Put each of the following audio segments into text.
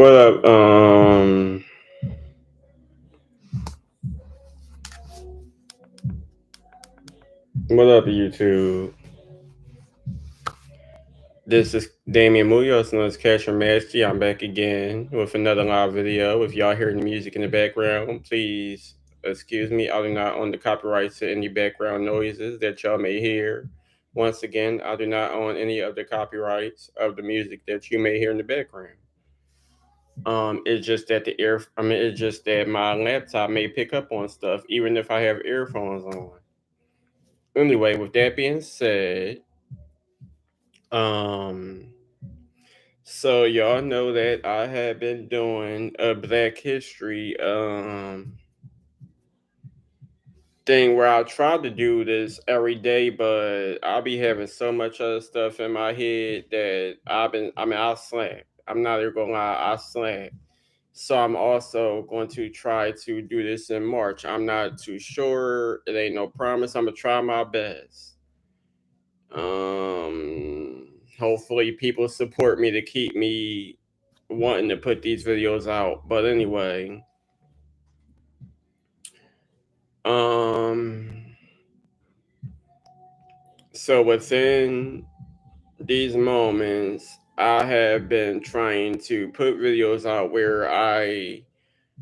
What up? What up, YouTube? This is Damian Munoz, known as Casher Mastery. I'm back again with another live video. If y'all hearing the music in the background, please excuse me. I do not own the copyrights to any background noises that y'all may hear. Once again, I do not own any of the copyrights of the music that you may hear in the background. It's just that it's just that my laptop may pick up on stuff even if I have earphones on. Anyway, with that being said, um, so y'all know that I have been doing a Black History thing where I try to do this every day, but I'll be having so much other stuff in my head that I'll slack. I'm not even gonna lie, I slack. So I'm also going to try to do this in March. I'm not too sure. It ain't no promise. I'm gonna try my best. Hopefully people support me to keep me wanting to put these videos out. But anyway, um, so within these moments, I have been trying to put videos out where I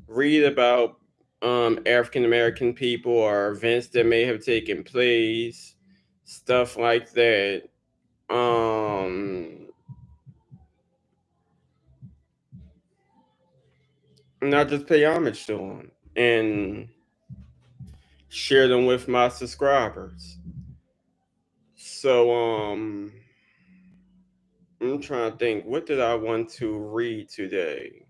read about African American people or events that may have taken place, stuff like that. Um, and I just pay homage to them and share them with my subscribers. So I'm trying to think, what did I want to read today?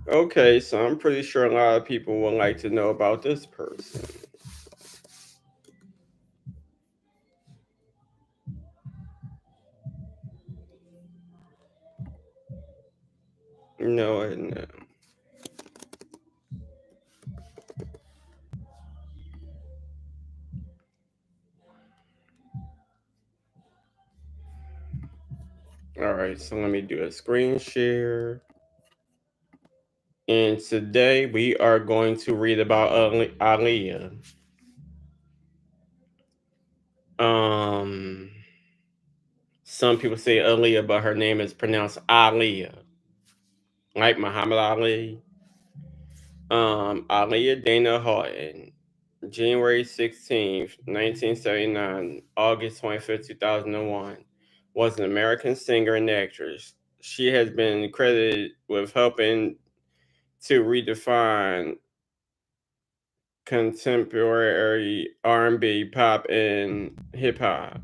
Okay, so I'm pretty sure a lot of people would like to know about this person. No, I know. All right, so let me do a screen share. And today we are going to read about Aaliyah. Um, some people say Aaliyah, but her name is pronounced Aliyah, like Muhammad Ali. Aaliyah Dana Horton, January 16th, 1979, August 25th, 2001, was an American singer and actress. She has been credited with helping to redefine contemporary R&B, pop, and hip hop,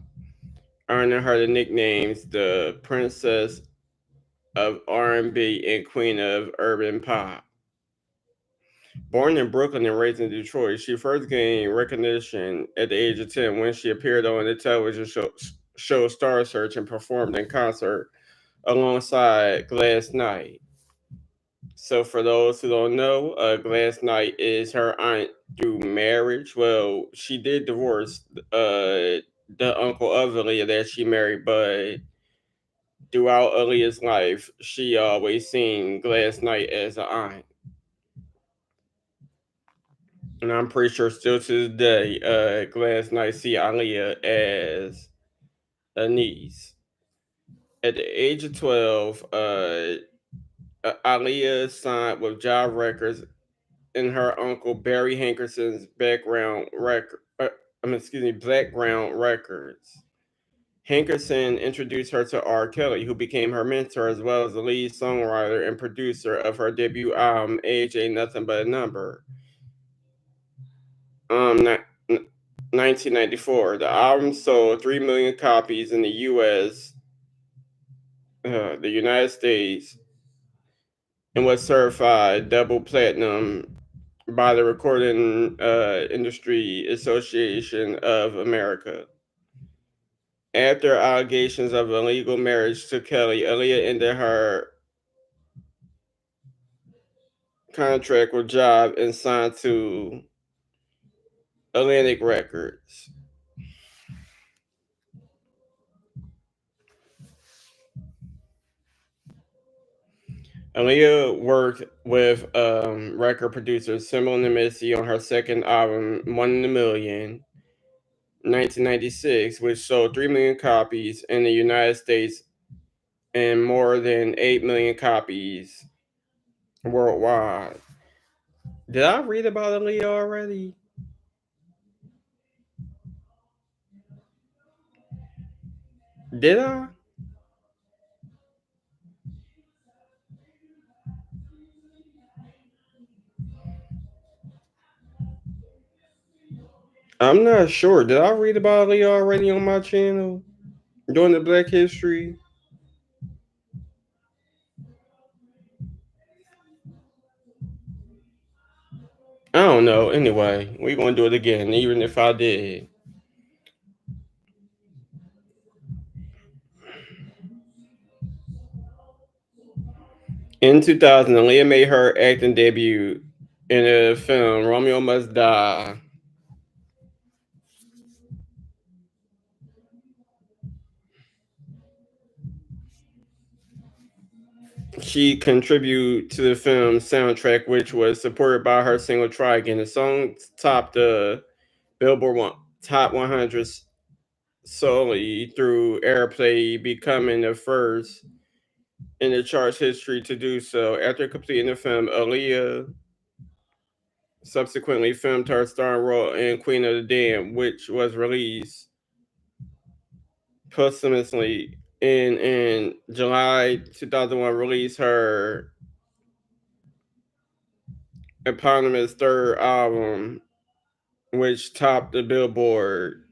earning her the nicknames the Princess of R&B and Queen of Urban Pop. Born in Brooklyn and raised in Detroit, she first gained recognition at the age of 10 when she appeared on the television show Star Search and performed in concert alongside Gladys Knight. So, for those who don't know, Gladys Knight is her aunt through marriage. Well, she did divorce the uncle of Aaliyah that she married, but throughout Aaliyah's life, she always seen Gladys Knight as an aunt. And I'm pretty sure still to this day, Gladys Knight see Aaliyah as a niece. At the age of 12, Aaliyah signed with Jive Records in her uncle Barry Hankerson's Blackground Records. Hankerson introduced her to R. Kelly, who became her mentor as well as the lead songwriter and producer of her debut album, Age Ain't Nothing But a Number. Um, ni- 1994. The album sold 3 million copies in the U.S., the United States, and was certified double platinum by the Recording Industry Association of America. After allegations of illegal marriage to Kelly, Aaliyah ended her contract with Jive and signed to Atlantic Records. Aaliyah worked with record producer Simone and Missy on her second album, One in a Million, 1996, which sold 3 million copies in the United States and more than 8 million copies worldwide. Did I read about Aaliyah already? Did I? I'm not sure. Did I read about Aaliyah already on my channel during the Black History? I don't know. Anyway, we're going to do it again, even if I did. In 2000, Aaliyah made her acting debut in the film Romeo Must Die. She contributed to the film's soundtrack, which was supported by her single "Try Again." The song topped the Billboard Top 100 solely through airplay, becoming the first in the chart's history to do so. After completing the film, Aaliyah subsequently filmed her starring role in Queen of the Damned, which was released posthumously in July 2001. Released her eponymous third album, which topped the Billboard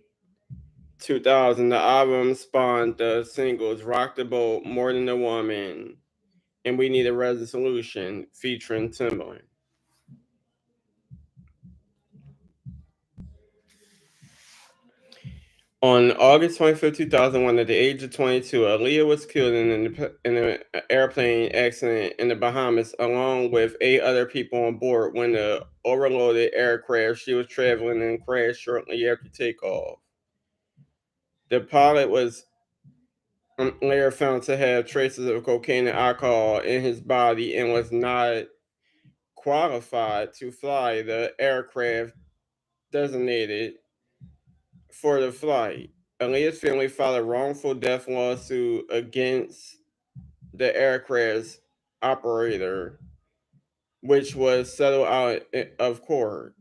2000. The album spawned the singles "Rock the Boat," "More Than a Woman," and "We Need a Resolution" featuring Timbaland. On August 25th, 2001, at the age of 22, Aaliyah was killed in an airplane accident in the Bahamas, along with 8 other people on board when the overloaded aircraft she was traveling in crashed shortly after takeoff. The pilot was later found to have traces of cocaine and alcohol in his body and was not qualified to fly the aircraft designated for the flight. Aaliyah's family filed a wrongful death lawsuit against the aircraft's operator, which was settled out of court.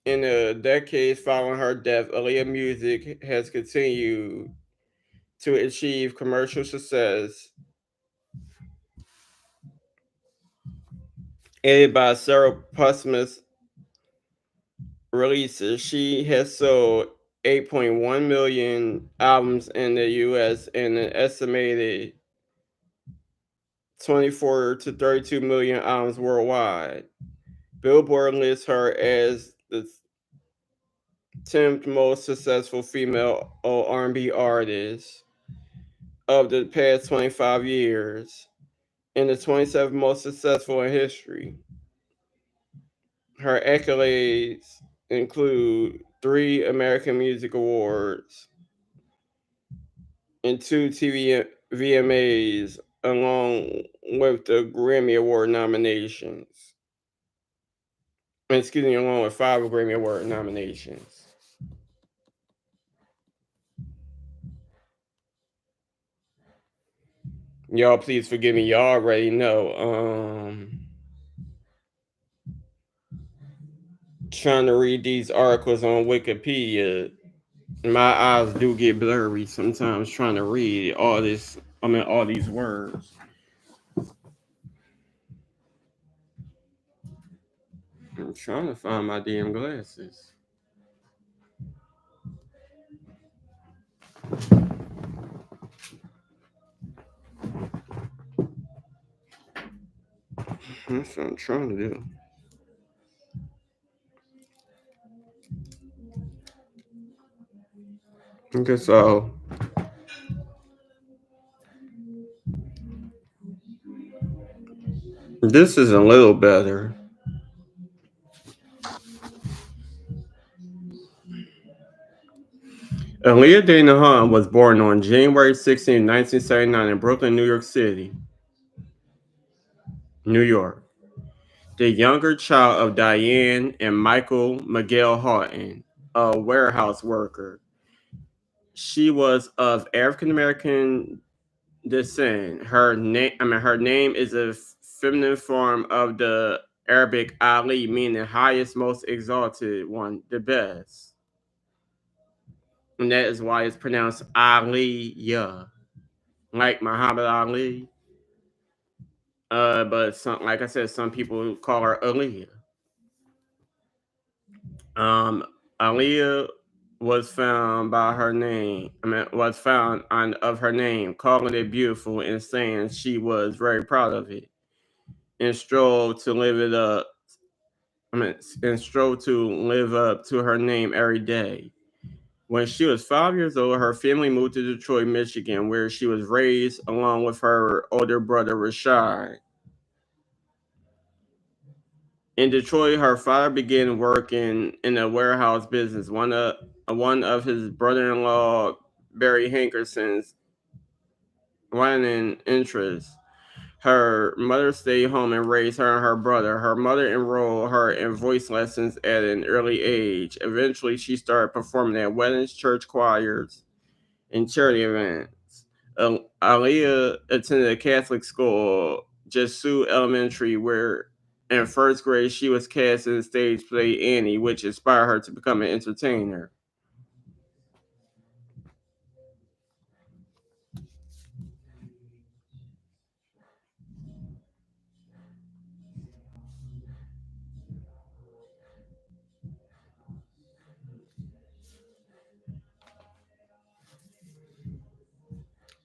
In the decades following her death, Aaliyah music has continued to achieve commercial success, aided by several posthumous releases. She has sold 8.1 million albums in the US and an estimated 24 to 32 million albums worldwide. Billboard lists her as the 10th most successful female R&B artist of the past 25 years and the 27th most successful in history. Her accolades include 3 American Music Awards and 2 TV VMAs, along with the Grammy Award nominations. Excuse me, along with 5 Grammy Award nominations. Y'all, please forgive me. Y'all already know. Trying to read these articles on Wikipedia, my eyes do get blurry sometimes trying to read all this. I mean, all these words. I'm trying to find my damn glasses. That's what I'm trying to do. Okay, so this is a little better. Aaliyah Dana Hunt was born on January 16, 1979 in Brooklyn, New York City. New York. The younger child of Diane and Michael Miguel Houghton, a warehouse worker. She was of African American descent. Her name is a feminine form of the Arabic Ali, meaning highest, most exalted one, the best. And that is why it's pronounced Aliyah, like Muhammad Ali. But some, like I said, some people call her Aliyah. Um, Aliyah was found by her name. Was found on of her name, calling it beautiful and saying she was very proud of it and strove to live it up. And strove to live up to her name every day. When she was 5 years old, her family moved to Detroit, Michigan, where she was raised along with her older brother Rashad. In Detroit, her father began working in a warehouse business. One of his brother-in-law, Barry Hankerson's running interest. Her mother stayed home and raised her and her brother. Her mother enrolled her in voice lessons at an early age. Eventually, she started performing at weddings, church choirs, and charity events. Aliyah attended a Catholic school, Jesuit Elementary, where in first grade she was cast in the stage play Annie, which inspired her to become an entertainer.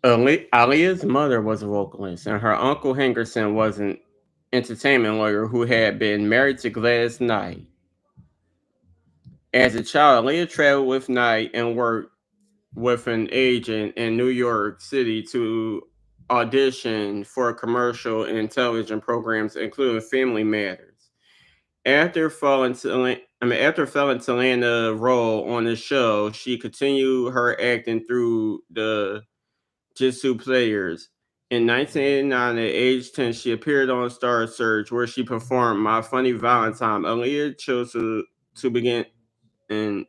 Aliyah's mother was a vocalist, and her uncle Henderson was an entertainment lawyer who had been married to Gladys Knight. As a child, Aliyah traveled with Knight and worked with an agent in New York City to audition for commercial and television programs, including Family Matters. After failing to land a role on the show, she continued her acting through the Jitsu Players. In 1989, at age 10, she appeared on Star Search, where she performed My Funny Valentine. Aaliyah chose to begin in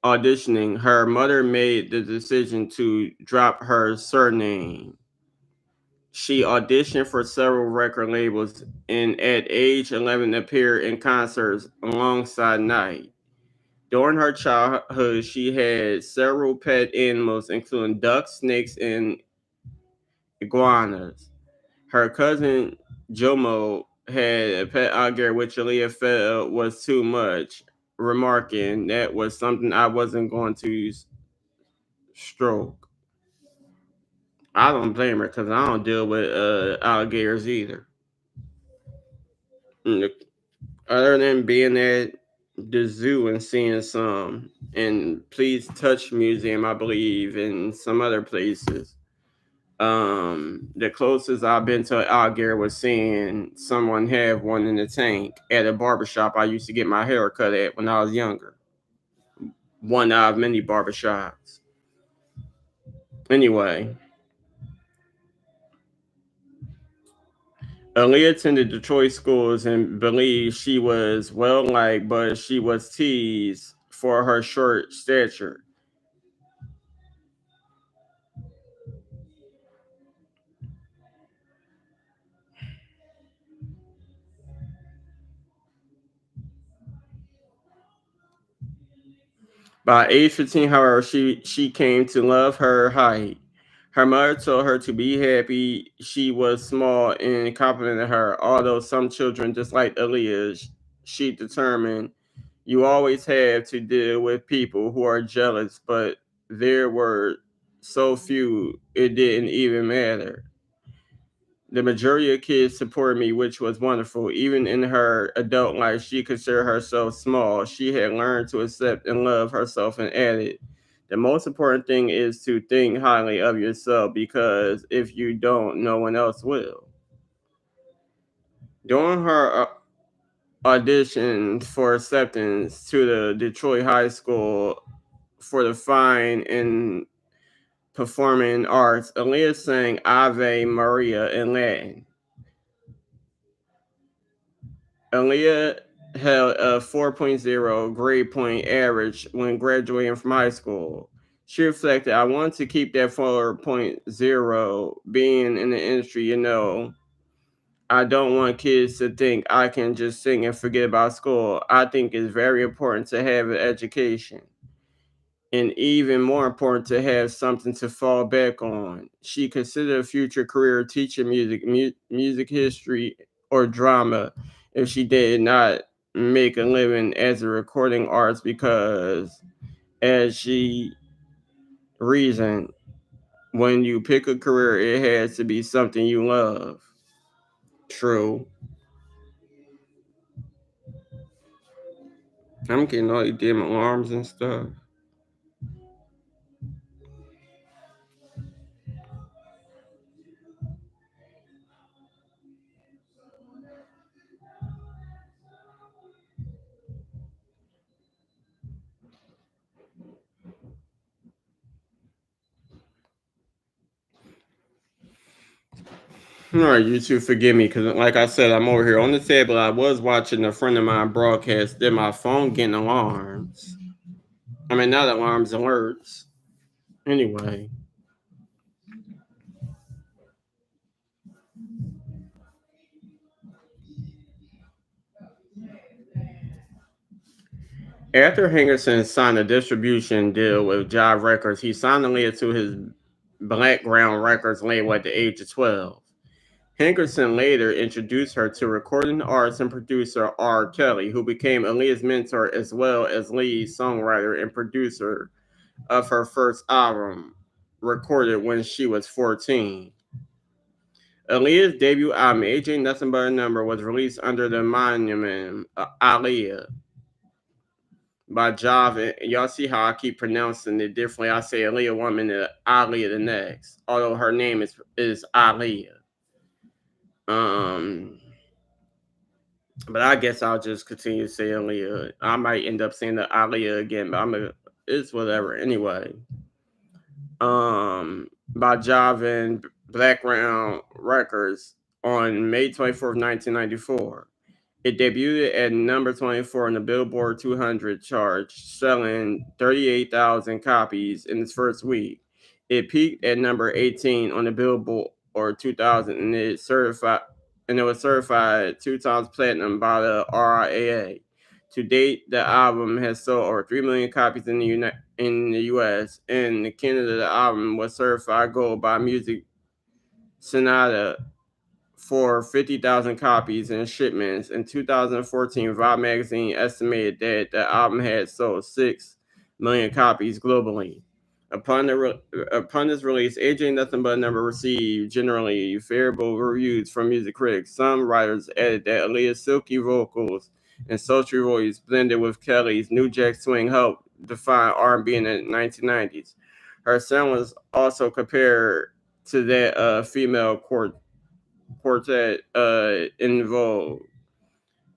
auditioning. Her mother made the decision to drop her surname. She auditioned for several record labels and at age 11 appeared in concerts alongside Knight. During her childhood, she had several pet animals, including ducks, snakes, and iguanas. Her cousin Jomo had a pet alligator, which Aaliyah felt was too much, remarking that was something I wasn't going to stroke. I don't blame her because I don't deal with alligators either. Mm, Other than being at the zoo and seeing some, and Please Touch Museum, I believe, and some other places. The closest I've been to an alligator was seeing someone have one in the tank at a barbershop I used to get my hair cut at when I was younger. One out of many barbershops. Anyway, Aaliyah attended Detroit schools and believed she was well liked, but she was teased for her short stature. By age 15, however, she came to love her height. Her mother told her to be happy she was small and complimented her. Although some children disliked Aaliyah, she determined you always have to deal with people who are jealous, but there were so few, it didn't even matter. The majority of kids supported me, which was wonderful. Even in her adult life, she considered herself small. She had learned to accept and love herself and added, the most important thing is to think highly of yourself because if you don't, no one else will. During her audition for acceptance to the Detroit High School for the Fine and Performing Arts, Aaliyah sang Ave Maria in Latin. Aaliyah held a 4.0 grade point average when graduating from high school. She reflected, I want to keep that 4.0 being in the industry, I don't want kids to think I can just sing and forget about school. I think it's very important to have an education and even more important to have something to fall back on. She considered a future career teaching music history, or drama if she did not make a living as a recording artist because, as she reasoned, when you pick a career, it has to be something you love. True. I'm getting all these damn alarms and stuff. All right, you two forgive me because, like I said, I'm over here on the table. I was watching a friend of mine broadcast. Then my phone getting alarms. I mean, not alarms, alerts. Anyway, after Henderson signed a distribution deal with Jive Records, he signed Aaliyah to his Blackground Records label at the age of 12. Hankerson later introduced her to recording artist and producer R. Kelly, who became Aaliyah's mentor as well as lead songwriter and producer of her first album, recorded when she was 14. Aaliyah's debut album, AJ Nothing But a Number, was released under the mononym Aaliyah by Jav. Y'all see how I keep pronouncing it differently. I say Aaliyah one minute, Aaliyah the next, although her name is Aaliyah. Um, but I guess I'll just continue to say Aaliyah. I might end up saying the Aaliyah again, but it's whatever. Anyway, by Javin Blackground Records on May 24th, 1994. It debuted at number 24 on the Billboard 200 chart, selling 38,000 copies in its first week. It peaked at number 18 on the Billboard 2000, and it was certified 2 times platinum by the RIAA. To date, the album has sold over 3 million copies in the US. In Canada, the album was certified gold by Music Sonata for 50,000 copies in shipments. In 2014, Vibe magazine estimated that the album had sold 6 million copies globally. Upon its release, AJ Nothing But a Number received generally favorable reviews from music critics. Some writers added that Aaliyah's silky vocals and sultry voice blended with Kelly's New Jack Swing helped define R&B in the 1990s. Her sound was also compared to that female quartet in vogue.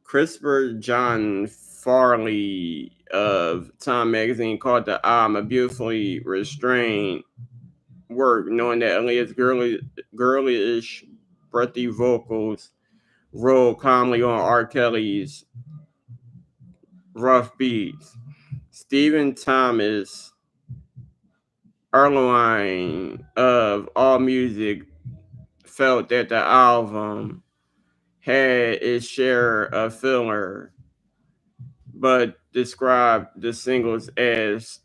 Christopher John Farley of Time magazine called the album a beautifully restrained work, knowing that Aaliyah's girlish, breathy vocals rolled calmly on R. Kelly's rough beats. Stephen Thomas Erlewine of AllMusic felt that the album had its share of filler, but described the singles as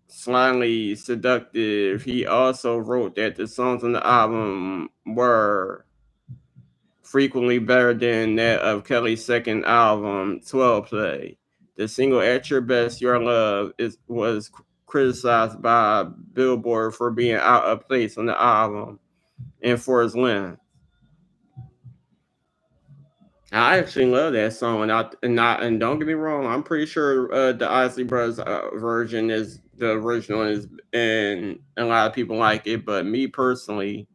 slightly seductive. He also wrote that the songs on the album were frequently better than that of Kelly's second album, 12 Play. The single At Your Best, Your Love was criticized by Billboard for being out of place on the album and for its length. I actually love that song, and don't get me wrong, I'm pretty sure the Isley Brothers version is the original, and a lot of people like it. But me personally,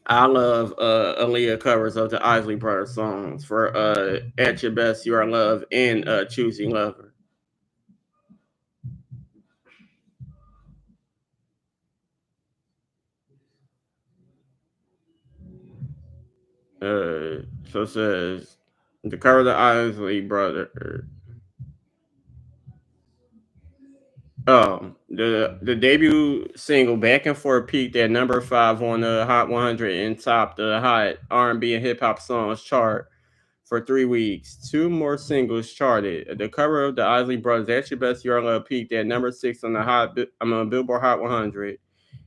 I love Aaliyah covers of the Isley Brothers songs for "At Your Best, You Are Love" and "Choosing Lover." So it says the cover of the Isley Brother. The debut single "Back and Forth" peaked at number 5 on the Hot 100 and topped the Hot R&B and Hip Hop Songs chart for 3 weeks. Two more singles charted. The cover of the Isley Brothers, "That's Your Best Your Love," peaked at number 6 on the Billboard Hot 100,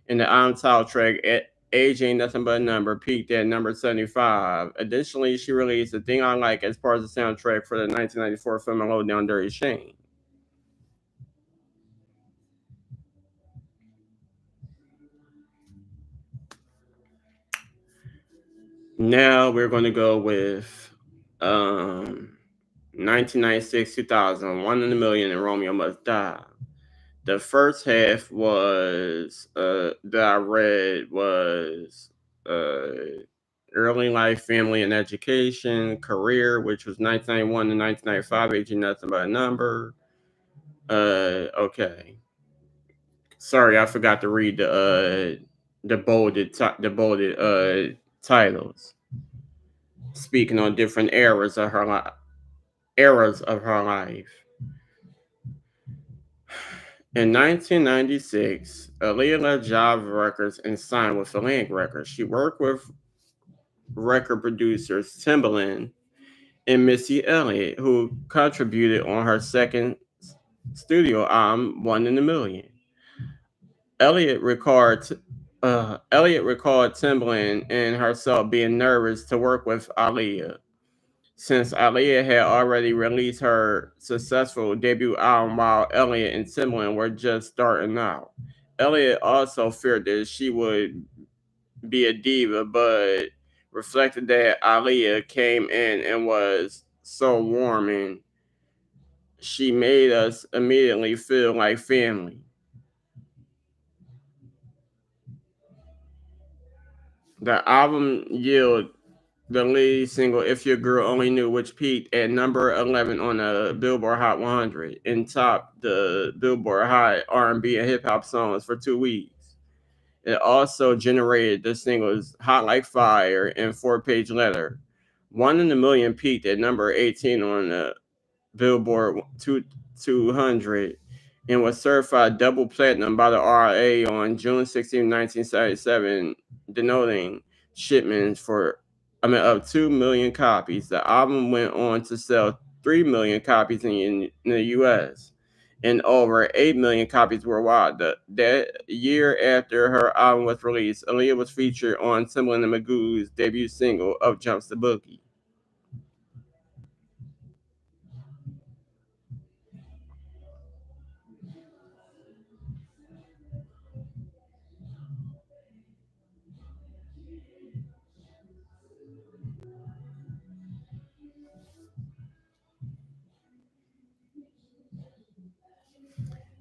and the album title track at "Age Ain't Nothing But a Number" peaked at number 75. Additionally, she released "The Thing I Like" as part of the soundtrack for the 1994 film "Low Down Dirty Shame." Now we're going to go with 1996, 2000, One in a Million and Romeo Must Die. The first half was that I read was early life, family, and education, career, which was 1991 to 1995, aging nothing but a number. Okay. Sorry, I forgot to read the bolded titles, speaking on different eras of her life. In 1996, Aaliyah left Jive Records and signed with Atlantic Records. She worked with record producers Timbaland and Missy Elliott, who contributed on her second studio album, One in a Million. Elliott recalled Timbaland and herself being nervous to work with Aaliyah, since Aaliyah had already released her successful debut album while Elliott and Timbaland were just starting out. Elliott also feared that she would be a diva, but reflected that Aaliyah came in and was so warming. She made us immediately feel like family. The album yielded the lead single "If Your Girl Only Knew," which peaked at number 11 on the Billboard Hot 100 and topped the Billboard Hot R&B and Hip Hop Songs for 2 weeks. It also generated the singles "Hot Like Fire" and "4 Page Letter." One in a Million peaked at number 18 on the Billboard 200 and was certified double platinum by the RA on June 16, 1977, denoting shipments of 2 million copies. The album went on to sell 3 million copies in the US and over 8 million copies worldwide. That year after her album was released, Aaliyah was featured on Timbaland and Magoo's debut single, "Up Jumps the Boogie."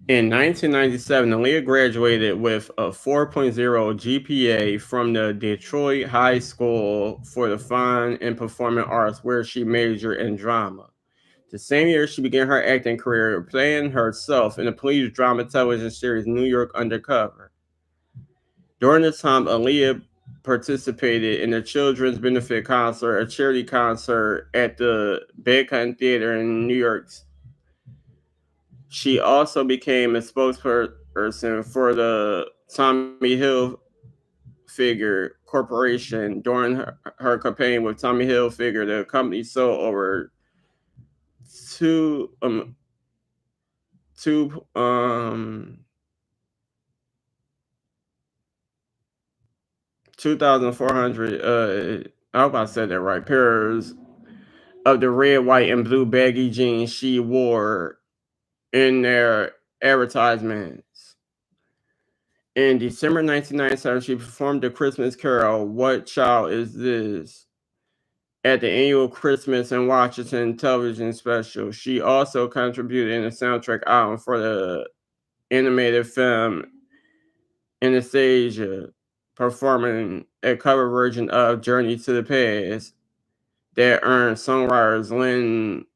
In 1997, Aaliyah graduated with a 4.0 GPA from the Detroit High School for the Fine and Performing Arts, where she majored in drama. The same year, she began her acting career, playing herself in the police drama television series New York Undercover. During this time, Aaliyah participated in the Children's Benefit Concert, a charity concert at the Bedcotton Theater in New York. She also became a spokesperson for the Tommy Hilfiger Corporation. During her campaign with Tommy Hilfiger, the company sold over two two 2,400 I hope I said that right, pairs of the red, white, and blue baggy jeans she wore in their advertisements. In December 1997, she performed the Christmas carol "What Child Is This" at the annual Christmas in Washington television special. She also contributed in the soundtrack album for the animated film Anastasia, performing a cover version of "Journey to the Past" that earned songwriters Lynn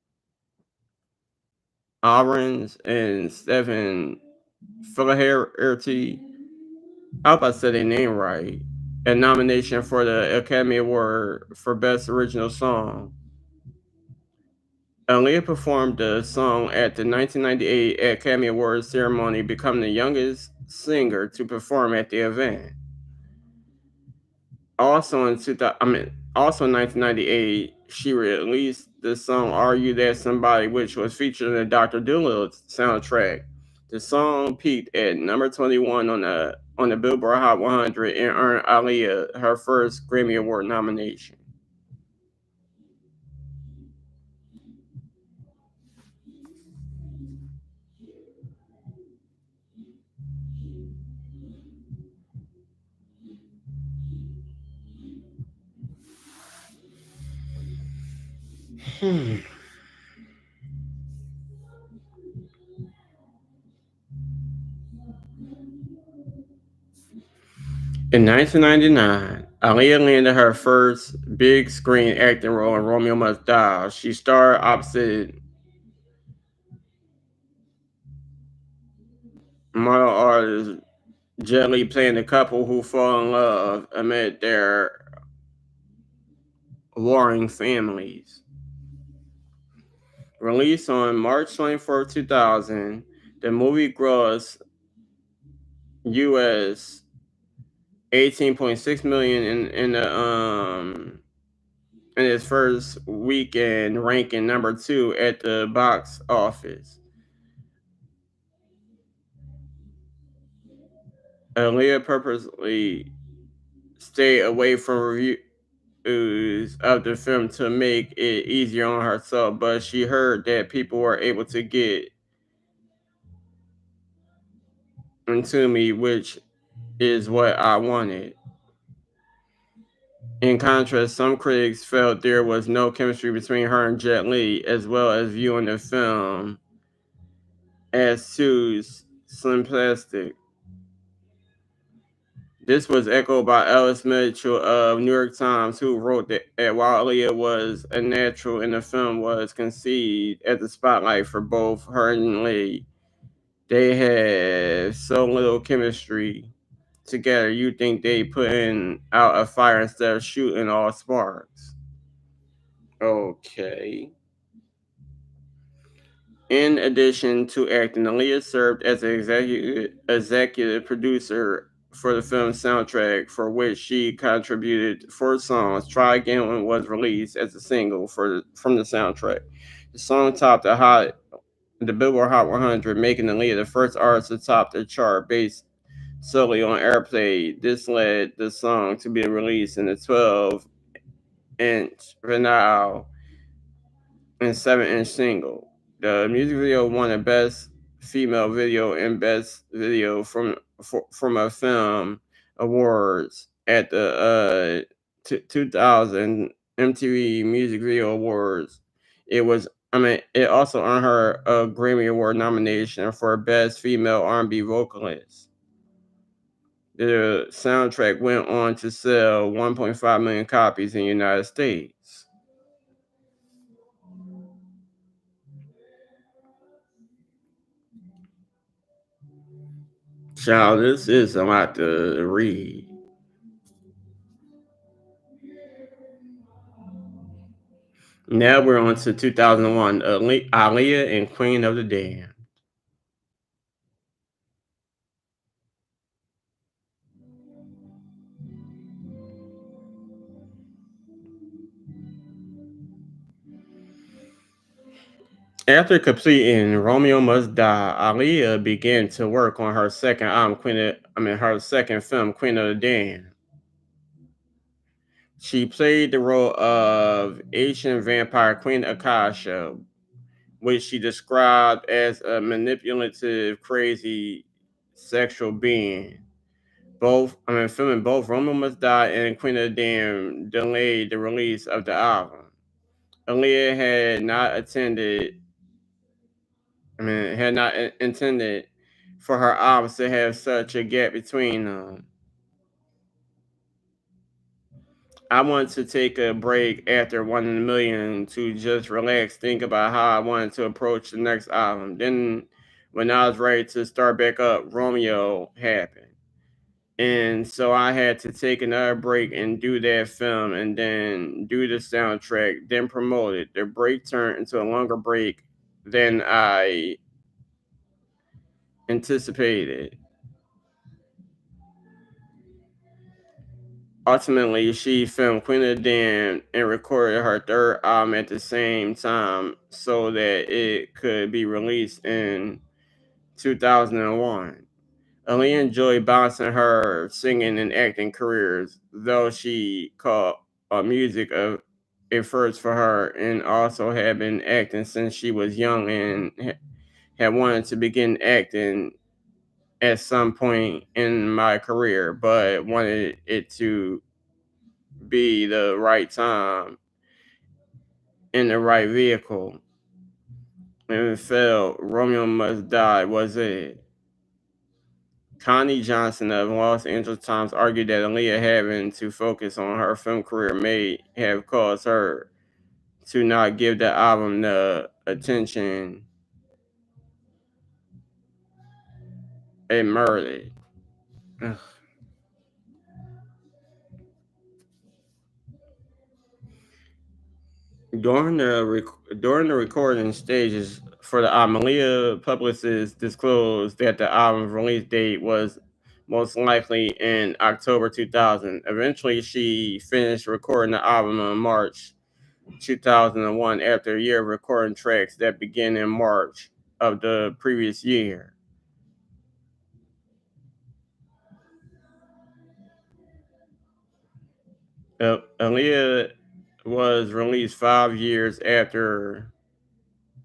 Ahrens and Stephen Flaherty. I hope I said their name right. a nomination for the Academy Award for Best Original Song. Aaliyah performed the song at the 1998 Academy Awards ceremony, becoming the youngest singer to perform at the event. Also in 1998, she released the song "Are You That Somebody," which was featured in the Dr. Dolittle soundtrack. The song peaked at number 21 on the Billboard Hot 100 and earned Aaliyah her first Grammy Award nomination. Hmm. In 1999, Aaliyah landed her first big screen acting role in Romeo Must Die. She starred opposite model artist Jet Li, playing the couple who fall in love amid their warring families. Released on March 24, 2000, the movie grossed US 18.6 million in its first weekend, ranking number 2 at the box office. Aaliyah purposely stayed away from reviews of the film to make it easier on herself, but she heard that people were able to get into me, which is what I wanted. In contrast, some critics felt there was no chemistry between her and Jet Li, as well as viewing the film as too simplistic. This was echoed by Ellis Mitchell of New York Times, who wrote that while Aaliyah was a natural in the film, was conceived at the spotlight for both her and Lee. They had so little chemistry together, you think they putting out a fire instead of shooting all sparks. Okay. In addition to acting, Aaliyah served as an executive producer for the film's soundtrack, for which she contributed 4 songs. Try Again was released as a single from the soundtrack. The song topped the Billboard Hot 100, making Aaliyah the first artist to top the chart based solely on airplay. This led the song to be released in the 12-inch vinyl and 7-inch single. The music video won the Best Female Video and Best Video from a Film awards at the 2000 MTV Music Video Awards. It also earned her a Grammy Award nomination for Best Female R&B Vocalist. The soundtrack went on to sell 1.5 million copies in the United States. Child, this is a lot to read. Now we're on to 2001, Aaliyah and Queen of the Damned. After completing Romeo Must Die, Aaliyah began to work on her second album, her second film, Queen of the Damned. She played the role of Asian vampire Queen Akasha, which she described as a manipulative, crazy sexual being. Filming both Romeo Must Die and Queen of the Damned delayed the release of the album. Aaliyah had not intended for her albums to have such a gap between them. I wanted to take a break after One in a Million to just relax, think about how I wanted to approach the next album. Then, when I was ready to start back up, Romeo happened. And so I had to take another break and do that film and then do the soundtrack, then promote it. The break turned into a longer break than I anticipated. Ultimately, she filmed Queen of the Damned and recorded her third album at the same time so that it could be released in 2001. Aaliyah enjoyed balancing her singing and acting careers, though she called music a first for her and also had been acting since she was young and had wanted to begin acting at some point in my career, but wanted it to be the right time in the right vehicle. And it felt Romeo Must Die was it. Connie Johnson of Los Angeles Times argued that Aaliyah having to focus on her film career may have caused her to not give the album the attention it merited. Ugh. During the recording stages for the album, Aaliyah publicists disclosed that the album's release date was most likely in October 2000. Eventually, she finished recording the album in March 2001 after a year of recording tracks that began in March of the previous year. Aaliyah was released 5 years after.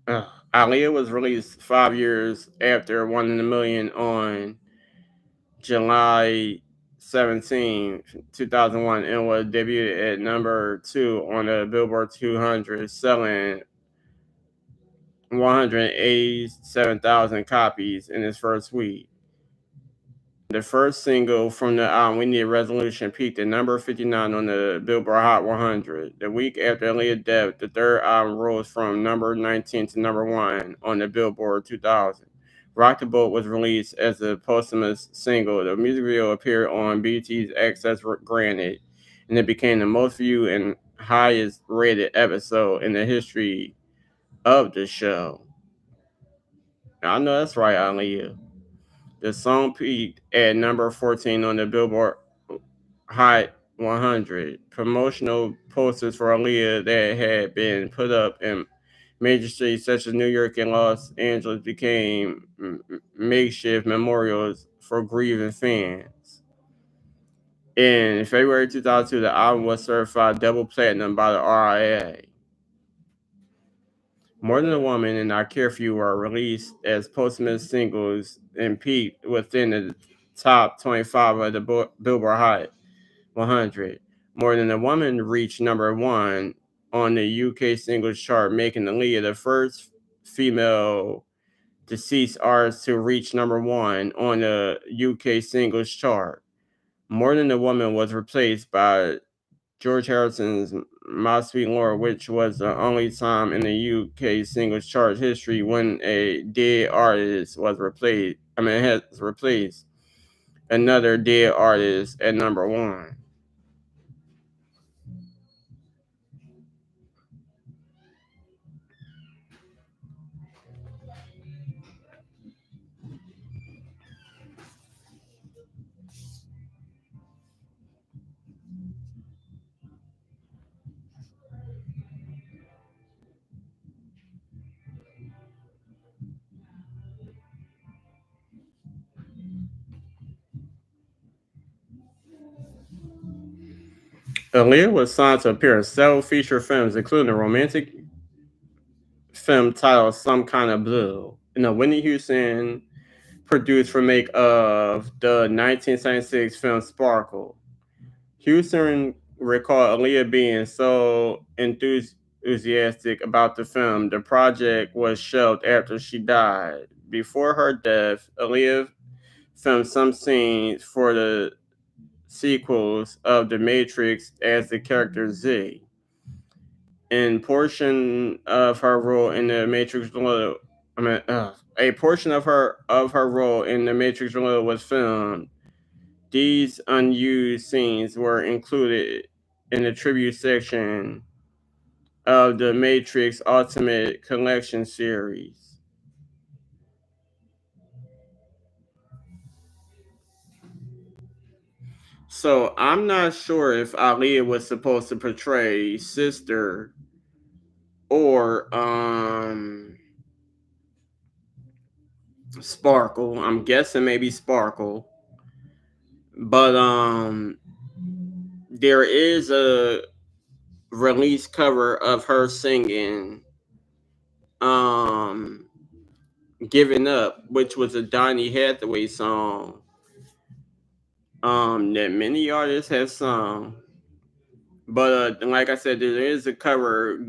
Uh, Aaliyah was released 5 years after One in a Million on July 17, 2001, and was debuted at number 2 on the Billboard 200, selling 187,000 copies in its first week. The first single from the album, We Need a Resolution, peaked at number 59 on the Billboard Hot 100. The week after Aaliyah's death, the third album rose from number 19 to number 1 on the Billboard 2000. Rock the Boat was released as a posthumous single. The music video appeared on BT's Access Granted, and it became the most viewed and highest rated episode in the history of the show. I know that's right, Aaliyah. The song peaked at number 14 on the Billboard Hot 100. Promotional posters for Aaliyah that had been put up in major cities such as New York and Los Angeles became makeshift memorials for grieving fans. In February 2002, the album was certified double platinum by the RIA. More Than a Woman and I Care For You were released as posthumous singles and peaked within the top 25 of the Billboard Hot 100. More Than a Woman reached number 1 on the UK singles chart, making Aaliyah the first female deceased artist to reach number 1 on the UK singles chart. More Than a Woman was replaced by George Harrison's My Sweet Lord, which was the only time in the UK singles chart history when a dead artist was replaced. Has replaced another dead artist at number 1. Aaliyah was signed to appear in several feature films, including a romantic film titled Some Kind of Blue, and a Whitney Houston produced remake of the 1976 film Sparkle. Houston recalled Aaliyah being so enthusiastic about the film, the project was shelved after she died. Before her death, Aaliyah filmed some scenes for the sequels of The Matrix as the character Z. And portion of her role in the Matrix Reloaded, a portion of her role in the Matrix Reloaded was filmed These unused scenes were included in the tribute section of the Matrix Ultimate Collection series. So I'm not sure if Aaliyah was supposed to portray Sister or Sparkle. I'm guessing maybe Sparkle. But there is a release cover of her singing um Giving Up, which was a Donny Hathaway song that many artists have sung. But like I said, there is a cover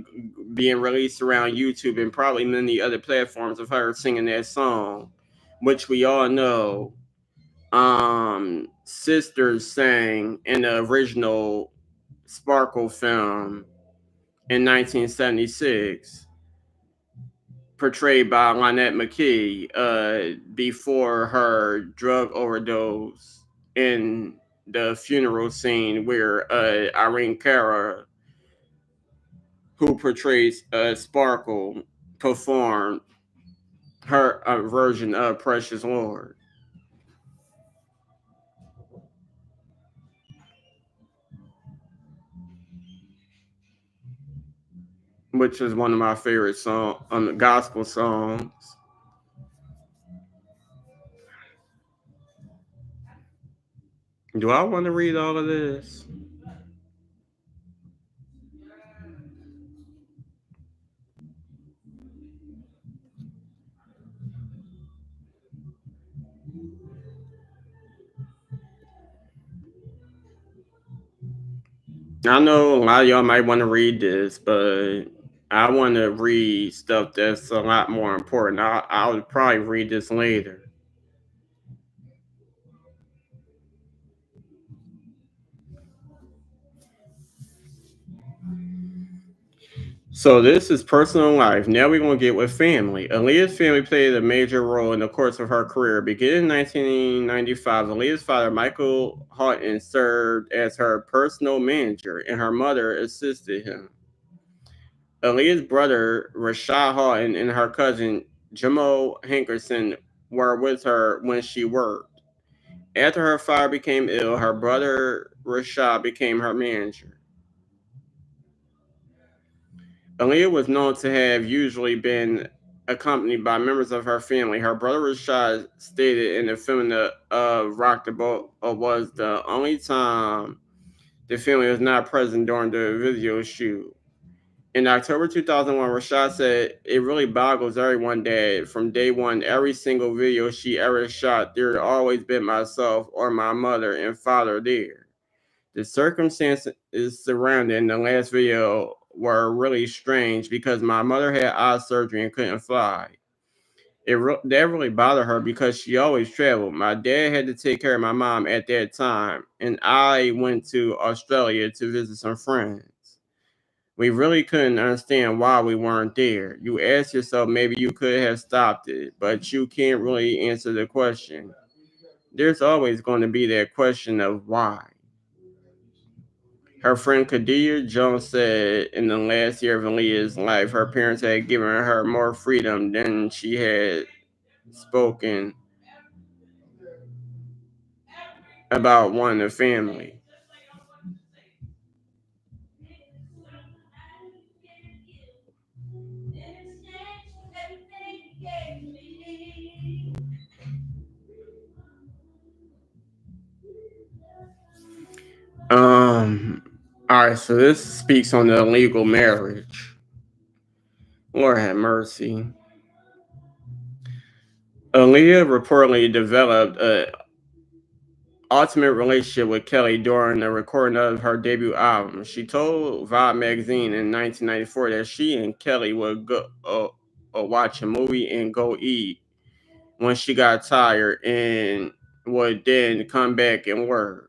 being released around YouTube and probably many other platforms of her singing that song, which we all know Sisters sang in the original Sparkle film in 1976, portrayed by Lynette McKee before her drug overdose in the funeral scene where Irene Cara, who portrays Sparkle, performed her version of Precious Lord, which is one of my favorite gospel songs. Do I want to read all of this? I know a lot of y'all might want to read this, but I want to read stuff that's a lot more important. I'll probably read this later. So this is personal life. Now we're going to get with family. Aaliyah's family played a major role in the course of her career. Beginning in 1995, Aaliyah's father, Michael Houghton, served as her personal manager, and her mother assisted him. Aaliyah's brother, Rashad Houghton, and her cousin, Jamo Hankerson, were with her when she worked. After her father became ill, her brother, Rashad, became her manager. Aaliyah was known to have usually been accompanied by members of her family. Her brother Rashad stated in the film Rock the Boat was the only time the family was not present during the video shoot. In October 2001, Rashad said, "It really boggles everyone that from day one, every single video she ever shot, there had always been myself or my mother and father there. The circumstances surrounding the last video were really strange because my mother had eye surgery and couldn't fly. That really bothered her because she always traveled. My dad had to take care of my mom at that time, and I went to Australia to visit some friends. We really couldn't understand why we weren't there. You ask yourself maybe you could have stopped it, but you can't really answer the question. There's always going to be that question of why." Her friend Khadija Jones said in the last year of Aaliyah's life, her parents had given her more freedom than she had spoken about wanting a family. Um, all right, so this speaks on the illegal marriage. Lord have mercy. Aaliyah reportedly developed a ultimate relationship with Kelly during the recording of her debut album. She told Vibe magazine in 1994 that she and Kelly would go watch a movie and go eat when she got tired and would then come back and work.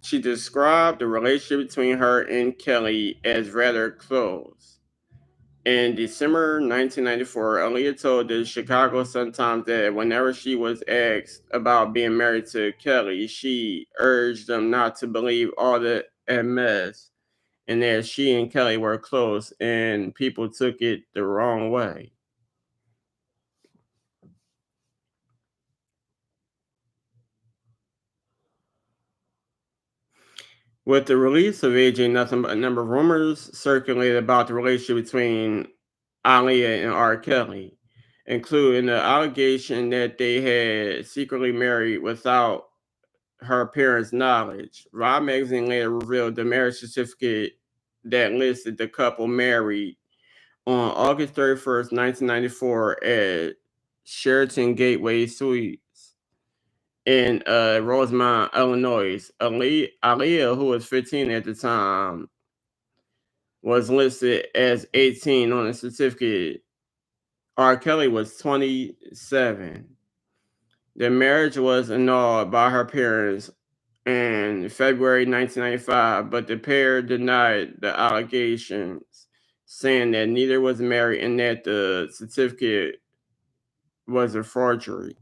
She described the relationship between her and Kelly as rather close. In December 1994, Aaliyah told the Chicago Sun-Times that whenever she was asked about being married to Kelly, she urged them not to believe all the mess and that she and Kelly were close and people took it the wrong way. With the release of AJ Nothing But, a number of rumors circulated about the relationship between Aaliyah and R. Kelly, including the allegation that they had secretly married without her parents' knowledge. Rob Magazine later revealed the marriage certificate that listed the couple married on August 31st, 1994 at Sheraton Gateway Suites in Rosemont, Illinois. Aaliyah, who was 15 at the time, was listed as 18 on the certificate. R. Kelly was 27. The marriage was annulled by her parents in February 1995, but the pair denied the allegations, saying that neither was married and that the certificate was a forgery.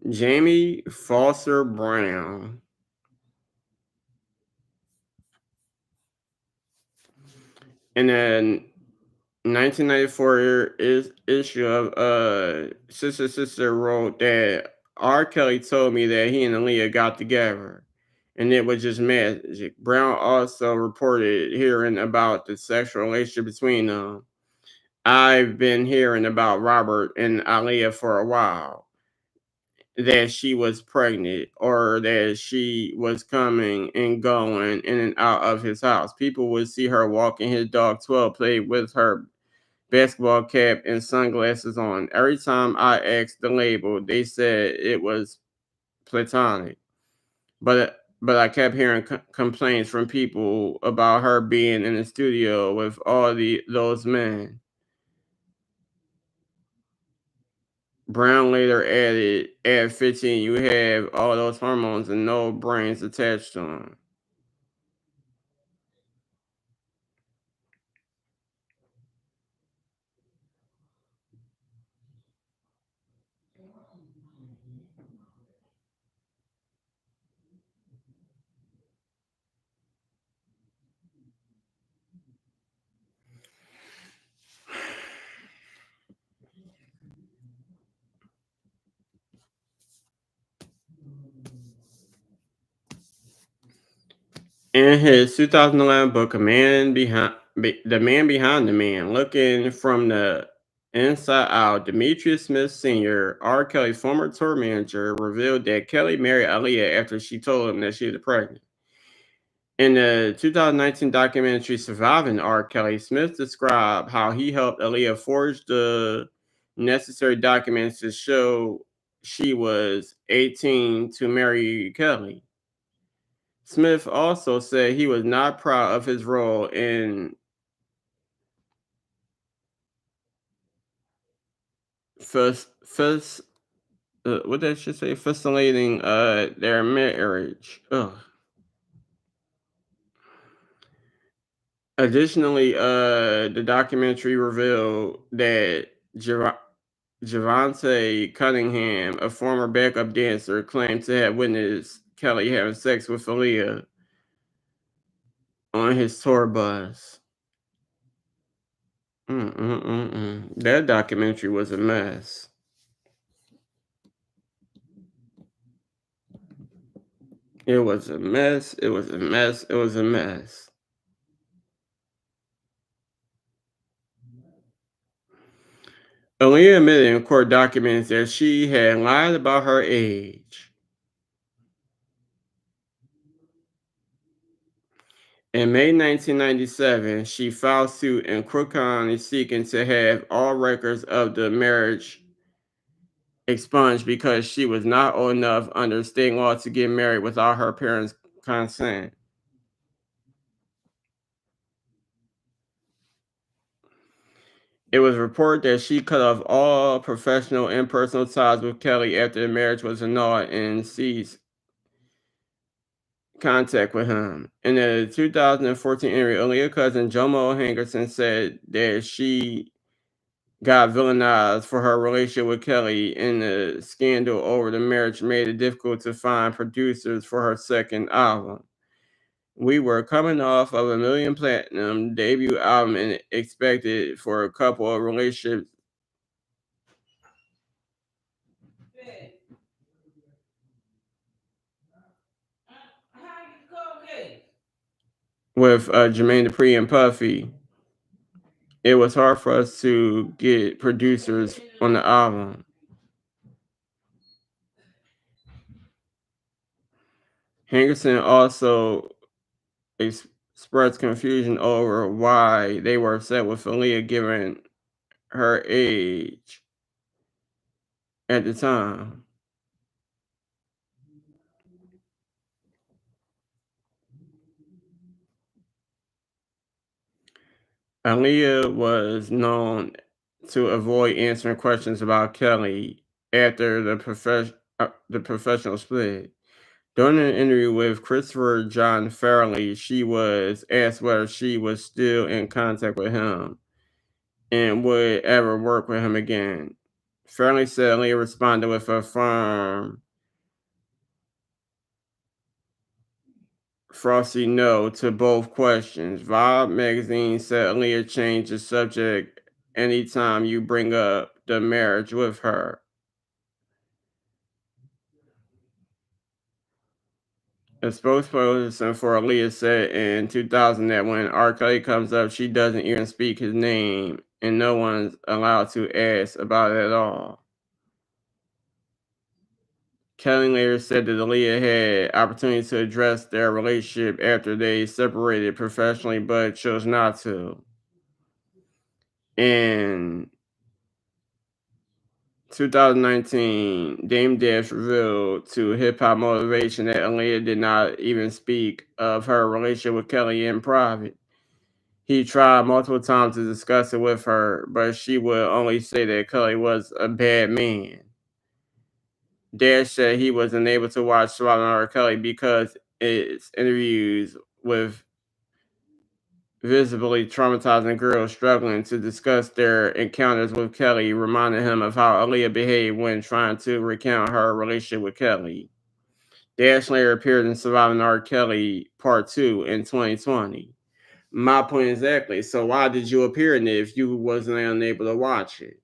Jamie Foster Brown. In a 1994 issue of Sister Sister wrote that R. Kelly told me that he and Aaliyah got together and it was just magic. Brown also reported hearing about the sexual relationship between them. I've been hearing about Robert and Aaliyah for a while, that she was pregnant or that she was coming and going in and out of his house. People would see her walking his dog 12 play with her basketball cap and sunglasses on. Every time I asked the label, they said it was platonic. But I kept hearing complaints from people about her being in the studio with all those men. Brown later added, at 15, you have all those hormones and no brains attached to them. In his 2011 book, The Man Behind the Man, looking from the inside out, Demetrius Smith Sr., R. Kelly's former tour manager, revealed that Kelly married Aaliyah after she told him that she was pregnant. In the 2019 documentary Surviving R. Kelly, Smith described how he helped Aaliyah forge the necessary documents to show she was 18 to marry Kelly. Smith also said he was not proud of his role in first, first what did she say? Facilitating their marriage. Ugh. Additionally, the documentary revealed that Javante Cunningham, a former backup dancer, claimed to have witnessed Kelly having sex with Aaliyah on his tour bus. That documentary was a mess. It was a mess. It was a mess. It was a mess. Aaliyah admitted in court documents that she had lied about her age. In May 1997, she filed suit in Crook County seeking to have all records of the marriage expunged because she was not old enough under state law to get married without her parents' consent. It was reported that she cut off all professional and personal ties with Kelly after the marriage was annulled and ceased contact with him. In a 2014 interview, Aaliyah's cousin Jomo Hankerson said that she got villainized for her relationship with Kelly, and the scandal over the marriage made it difficult to find producers for her second album. We were coming off of a million platinum debut album and expected for a couple of relationships with Jermaine Dupri and Puffy. It was hard for us to get producers on the album. Hankerson also expressed confusion over why they were upset with Aaliyah given her age at the time. Aaliyah was known to avoid answering questions about Kelly after the professional split. During an interview with Christopher John Farley, she was asked whether she was still in contact with him and would ever work with him again. Farley said Aaliyah responded with a firm, frosty no to both questions. Vibe magazine said Aaliyah changed the subject anytime you bring up the marriage with her. A spokesperson for Aaliyah said in 2000 that when R. Kelly comes up, she doesn't even speak his name, and no one's allowed to ask about it at all. Kelly later said that Aaliyah had opportunities to address their relationship after they separated professionally, but chose not to. In 2019, Dame Dash revealed to Hip Hop Motivation that Aaliyah did not even speak of her relationship with Kelly in private. He tried multiple times to discuss it with her, but she would only say that Kelly was a bad man. Dash said he was unable to watch Surviving R. Kelly because its interviews with visibly traumatizing girls struggling to discuss their encounters with Kelly reminded him of how Aaliyah behaved when trying to recount her relationship with Kelly. Dash later appeared in Surviving R. Kelly Part 2 in 2020. My point exactly. So why did you appear in it if you wasn't unable to watch it?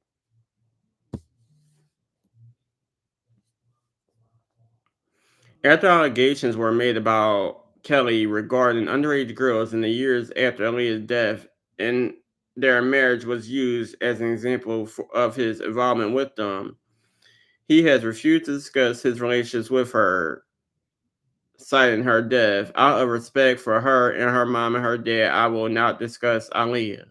After allegations were made about Kelly regarding underage girls in the years after Aaliyah's death, and their marriage was used as an example of his involvement with them, he has refused to discuss his relationships with her, citing her death. Out of respect for her and her mom and her dad, I will not discuss Aaliyah.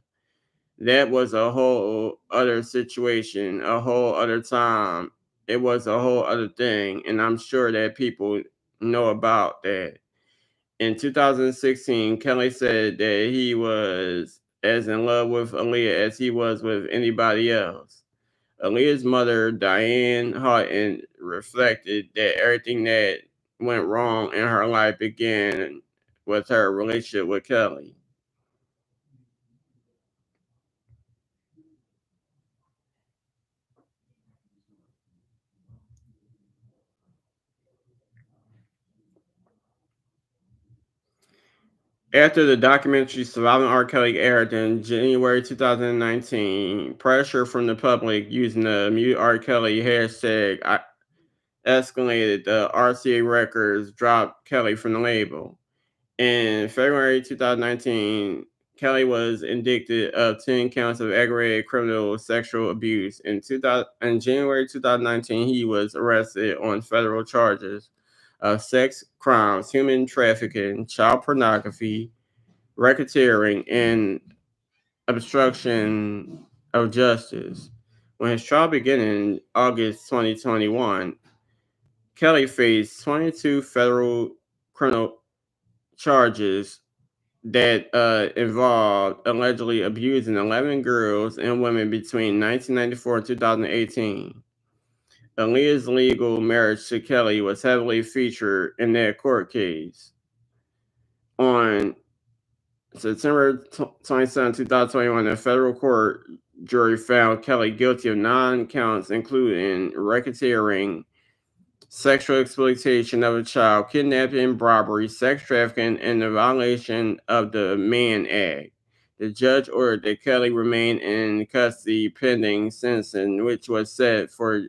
That was a whole other situation, a whole other time. It was a whole other thing, and I'm sure that people know about that. In 2016, Kelly said that he was as in love with Aaliyah as he was with anybody else. Aaliyah's mother, Diane Houghton, reflected that everything that went wrong in her life began with her relationship with Kelly. After the documentary Surviving R. Kelly aired in January 2019, pressure from the public using the Mute R. Kelly hashtag escalated. The RCA Records dropped Kelly from the label. In February 2019, Kelly was indicted of 10 counts of aggravated criminal sexual abuse. In January 2019, he was arrested on federal charges of sex crimes, human trafficking, child pornography, racketeering, and obstruction of justice. When his trial began in August 2021, Kelly faced 22 federal criminal charges that involved allegedly abusing 11 girls and women between 1994 and 2018. Aaliyah's legal marriage to Kelly was heavily featured in that court case. On September 27, 2021, a federal court jury found Kelly guilty of 9 counts, including racketeering, sexual exploitation of a child, kidnapping, robbery, sex trafficking, and the violation of the Mann Act. The judge ordered that Kelly remain in custody pending sentencing, which was set for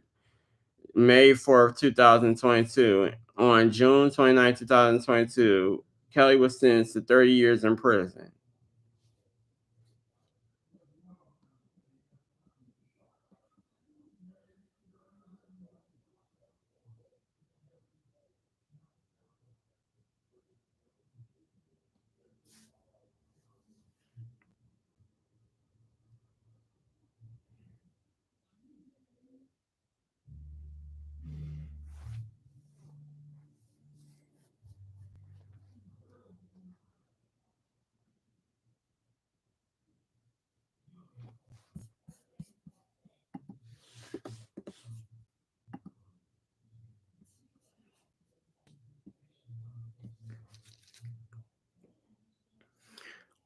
May 4th, 2022. On June 29, 2022, Kelly was sentenced to 30 years in prison.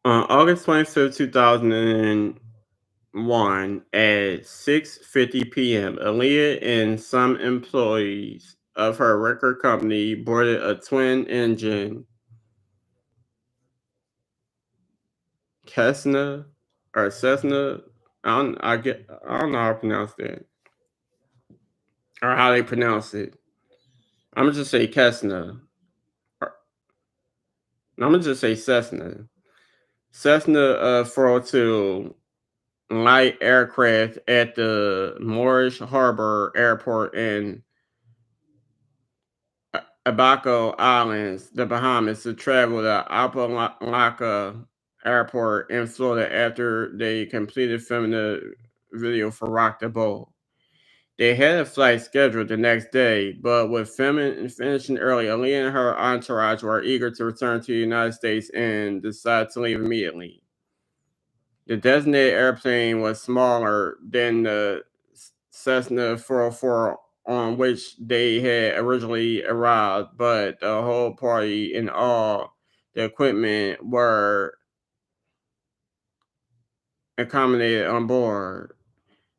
On August 25th, 2001, at 6:50 p.m., Aaliyah and some employees of her record company boarded a twin-engine Cessna or Cessna. I don't know how to pronounce that or how they pronounce it. I'm gonna just say Cessna. Or, I'm gonna just say Cessna. Cessna 402 light aircraft at the Moorish Harbor Airport in Abaco Islands, the Bahamas, to travel to Apalaca Airport in Florida after they completed filming the video for Rock the Boat. They had a flight scheduled the next day, but with filming and finishing early, Aaliyah and her entourage were eager to return to the United States and decided to leave immediately. The designated airplane was smaller than the Cessna 404 on which they had originally arrived, but the whole party and all the equipment were accommodated on board.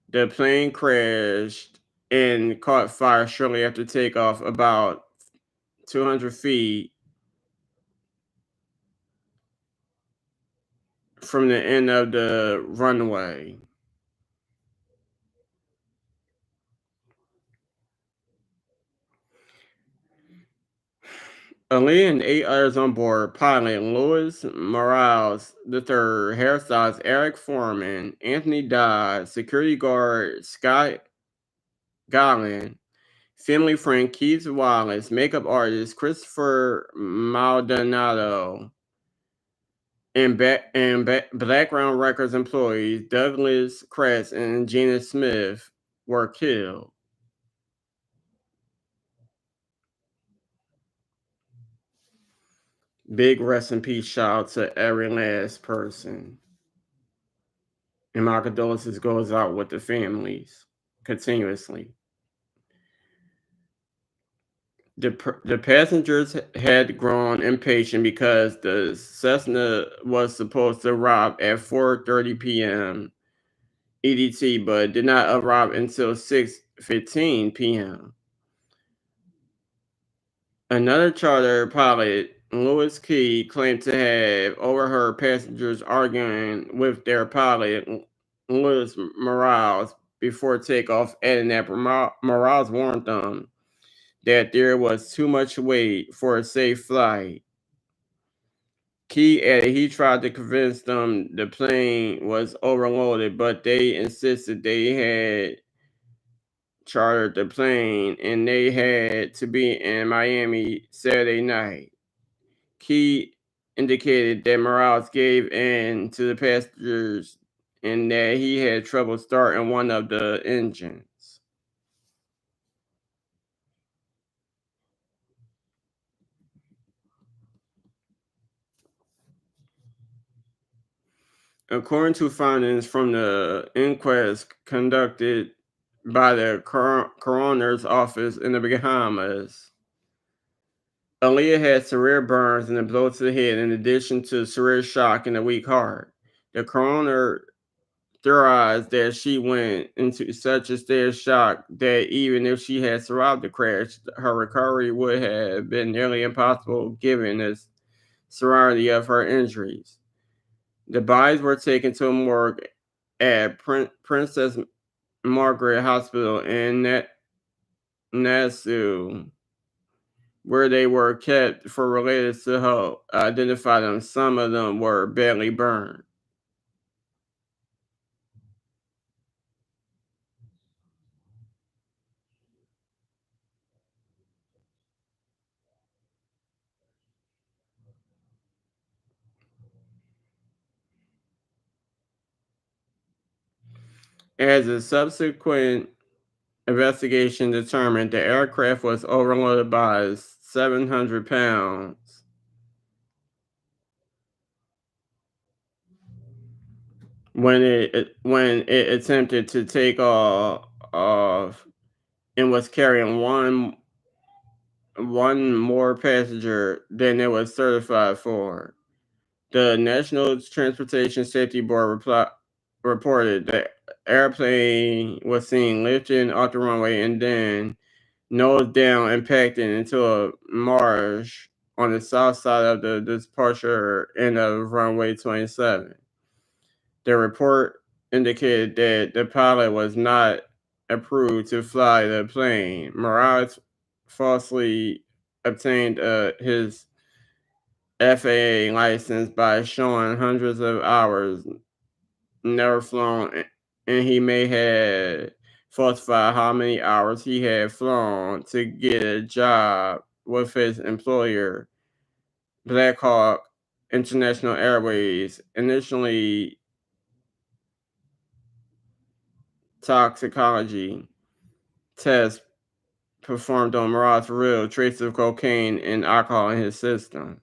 The plane crashed and caught fire shortly after takeoff, about 200 feet from the end of the runway. Ali and 8 others on board, pilot Louis Morales III, hairstylist Eric Foreman, Anthony Dodd, security guard Scott Garland, family friend Keith Wallace, makeup artist Christopher Maldonado, and Background Records employees Douglas Kress and Gina Smith were killed. Big rest in peace shout out to every last person. And my condolences goes out with the families continuously. The passengers had grown impatient because the Cessna was supposed to arrive at 4:30 p.m. EDT, but did not arrive until 6:15 p.m. Another charter pilot, Louis Key, claimed to have overheard passengers arguing with their pilot, Louis Morales, before takeoff, adding that Morales warned them that there was too much weight for a safe flight. Key added he tried to convince them the plane was overloaded, but they insisted they had chartered the plane and they had to be in Miami Saturday night. Key indicated that Morales gave in to the passengers and that he had trouble starting one of the engines. According to findings from the inquest conducted by the coroner's office in the Bahamas, Aaliyah had severe burns and a blow to the head, in addition to severe shock and a weak heart. The coroner theorized that she went into such a state of shock that even if she had survived the crash, her recovery would have been nearly impossible given the severity of her injuries. The bodies were taken to a morgue at Princess Margaret Hospital in Nassau, where they were kept for relatives to help identify them. Some of them were badly burned. As a subsequent investigation determined, the aircraft was overloaded by 700 pounds when it attempted to take off and was carrying one more passenger than it was certified for. The National Transportation Safety Board reported the airplane was seen lifting off the runway and then nose down impacting into a marsh on the south side of the departure end of runway 27. The report indicated that the pilot was not approved to fly the plane. Morales falsely obtained his FAA license by showing hundreds of hours never flown, and he may have falsified how many hours he had flown to get a job with his employer, Blackhawk International Airways. Initially, toxicology tests performed on Morales revealed traces of cocaine and alcohol in his system.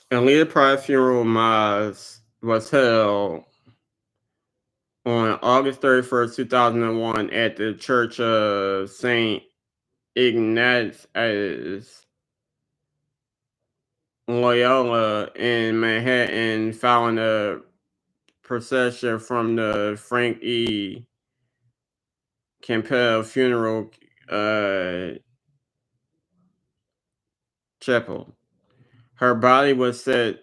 A later private funeral mass was held on August 31st, 2001, at the Church of St. Ignatius Loyola in Manhattan, following a procession from the Frank E. Campbell Funeral Chapel. Her body was set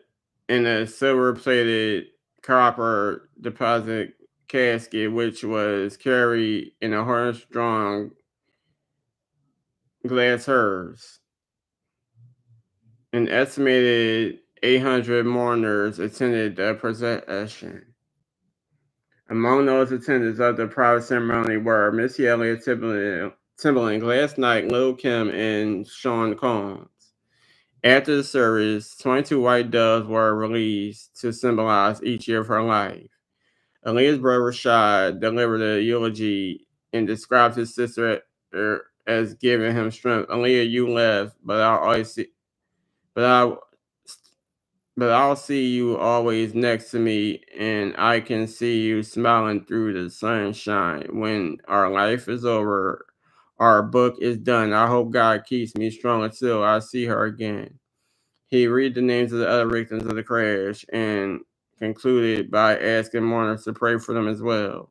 in a silver-plated copper deposit casket, which was carried in a horse-drawn glass hearse. An estimated 800 mourners attended the procession. Among those attendants of the private ceremony were Missy Elliott, Timbaland, Glass Knight, Lil' Kim, and Sean Combs. After the service, 22 white doves were released to symbolize each year of her life. Aaliyah's brother Rashad delivered a eulogy and described his sister as giving him strength. Aaliyah, you left, but but I, I'll see you always next to me, and I can see you smiling through the sunshine. When our life is over, our book is done. I hope God keeps me strong until I see her again. He read the names of the other victims of the crash and concluded by asking mourners to pray for them as well.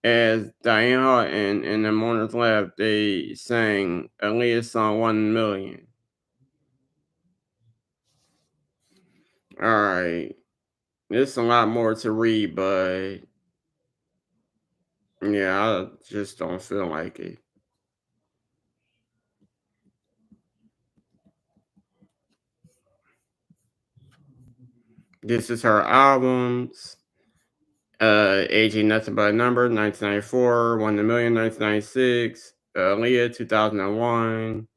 As Diane Houghton and the mourners left, they sang Aaliyah's song 1 Million. All right. There's a lot more to read, but yeah, I just don't feel like it. This is her albums. Aging Nothing But a Number, 1994, 1 Million, 1996. Aaliyah 2001,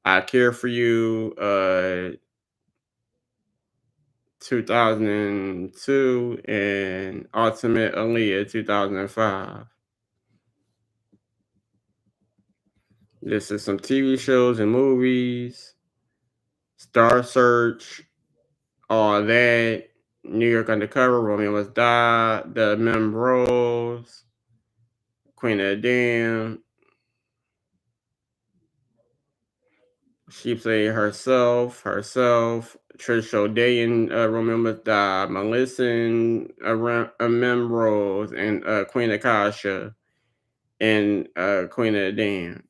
I Care for You 2002, and Ultimate Aaliyah 2005. This is some TV shows and movies. Star Search, All That, New York Undercover, Romeo Must Die, The Membros, Queen of the Dam. She played herself, Trish O'Day in Romeo Must Die, Melissa in Membros, and Queen Akasha and Queen of the Dam.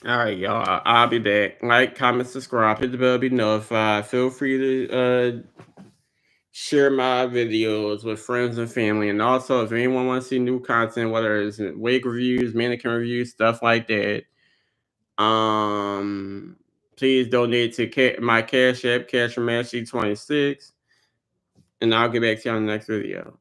All right, y'all. I'll be back. Like, comment, subscribe, hit the bell, be notified. Feel free to share my videos with friends and family. And also, if anyone wants to see new content, whether it's wig reviews, mannequin reviews, stuff like that, please donate to my Cash App, Cash from Ashley 26, and I'll get back to you on the next video.